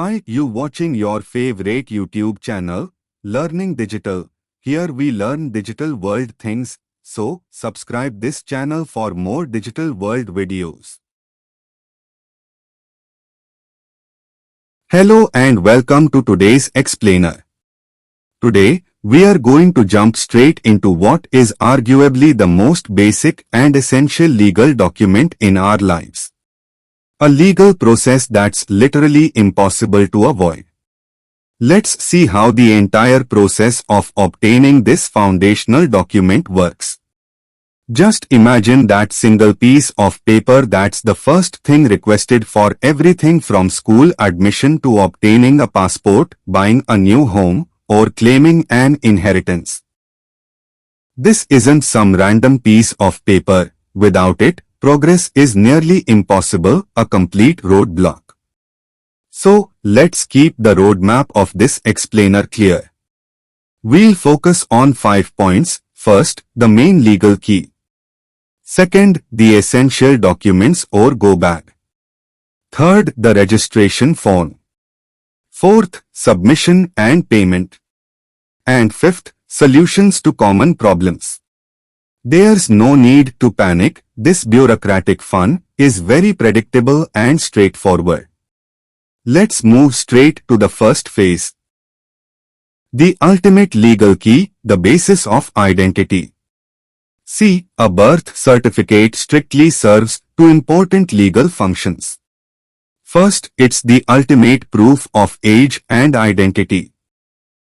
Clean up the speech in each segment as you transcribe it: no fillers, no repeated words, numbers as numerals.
Hi, you watching your favorite YouTube channel, Learning Digital. Here we learn digital world things, so subscribe this channel for more digital world videos. Hello and welcome to today's explainer. Today, we are going to jump straight into what is arguably the most basic and essential legal document in our lives. A legal process that's literally impossible to avoid. Let's see how the entire process of obtaining this foundational document works. Just imagine that single piece of paper that's the first thing requested for everything from school admission to obtaining a passport, buying a new home, or claiming an inheritance. This isn't some random piece of paper. Without it, progress is nearly impossible, a complete roadblock. So, let's keep the roadmap of this explainer clear. We'll focus on 5 points. First, the main legal key. Second, the essential documents or go bag. Third, the registration form. Fourth, submission and payment. And fifth, solutions to common problems. There's no need to panic. This bureaucratic fun is very predictable and straightforward. Let's move straight to the first phase. The ultimate legal key, the basis of identity. See, a birth certificate strictly serves two important legal functions. First, it's the ultimate proof of age and identity.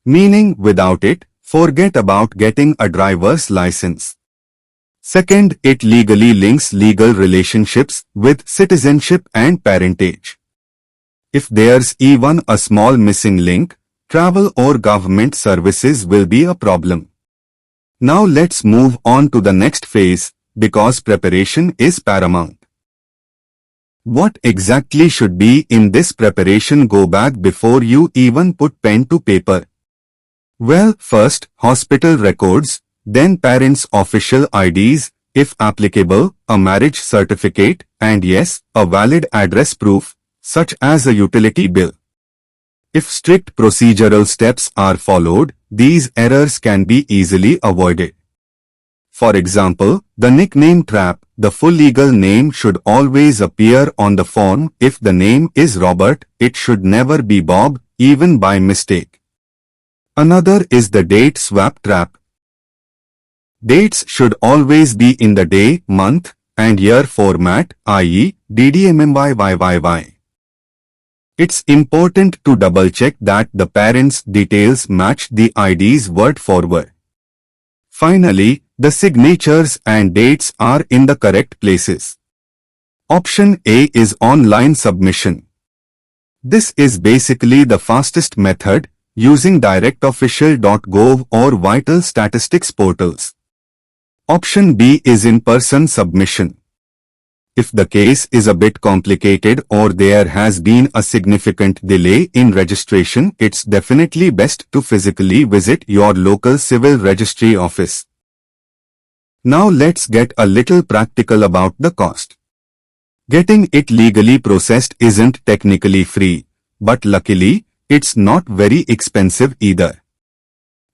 Meaning, without it, forget about getting a driver's license. Second, it legally links legal relationships with citizenship and parentage. If there's even a small missing link, travel or government services will be a problem. Now let's move on to the next phase, because preparation is paramount. What exactly should be in this preparation go bag before you even put pen to paper? Well, first, hospital records, then parents' official IDs, if applicable, a marriage certificate, and yes, a valid address proof, such as a utility bill. If strict procedural steps are followed, these errors can be easily avoided. For example, the nickname trap, the full legal name should always appear on the form. If the name is Robert, it should never be Bob, even by mistake. Another is the date swap trap. Dates should always be in the day, month, and year format, i.e., DDMMYYYY. It's important to double-check that the parents' details match the IDs word for word. Finally, the signatures and dates are in the correct places. Option A is online submission. This is basically the fastest method, using directofficial.gov or vital statistics portals. Option B is in-person submission. If the case is a bit complicated or there has been a significant delay in registration, it's definitely best to physically visit your local civil registry office. Now let's get a little practical about the cost. Getting it legally processed isn't technically free, but luckily, it's not very expensive either.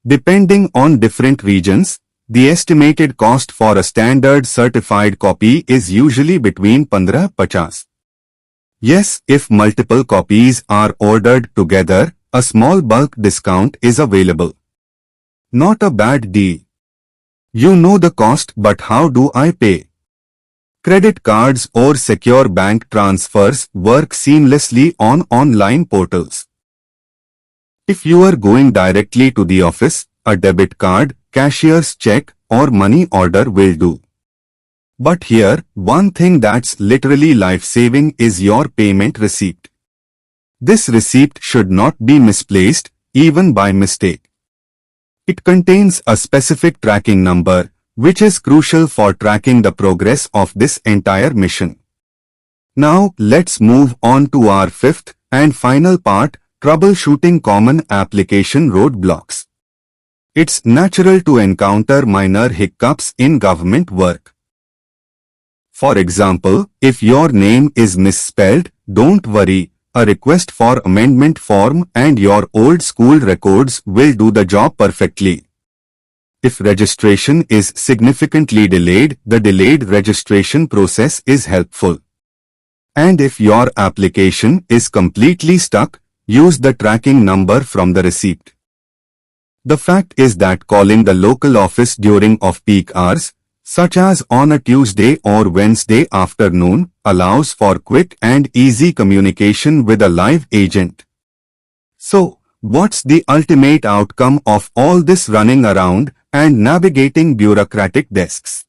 Depending on different regions, the estimated cost for a standard certified copy is usually between 15-50. Yes, if multiple copies are ordered together, a small bulk discount is available. Not a bad deal. You know the cost, but how do I pay? Credit cards or secure bank transfers work seamlessly on online portals. If you are going directly to the office, a debit card, cashier's check, or money order will do. But here, one thing that's literally life-saving is your payment receipt. This receipt should not be misplaced, even by mistake. It contains a specific tracking number, which is crucial for tracking the progress of this entire mission. Now, let's move on to our fifth and final part, troubleshooting common application roadblocks. It's natural to encounter minor hiccups in government work. For example, if your name is misspelled, don't worry, a request for amendment form and your old school records will do the job perfectly. If registration is significantly delayed, the delayed registration process is helpful. And if your application is completely stuck, use the tracking number from the receipt. The fact is that calling the local office during off-peak hours, such as on a Tuesday or Wednesday afternoon, allows for quick and easy communication with a live agent. So, what's the ultimate outcome of all this running around and navigating bureaucratic desks?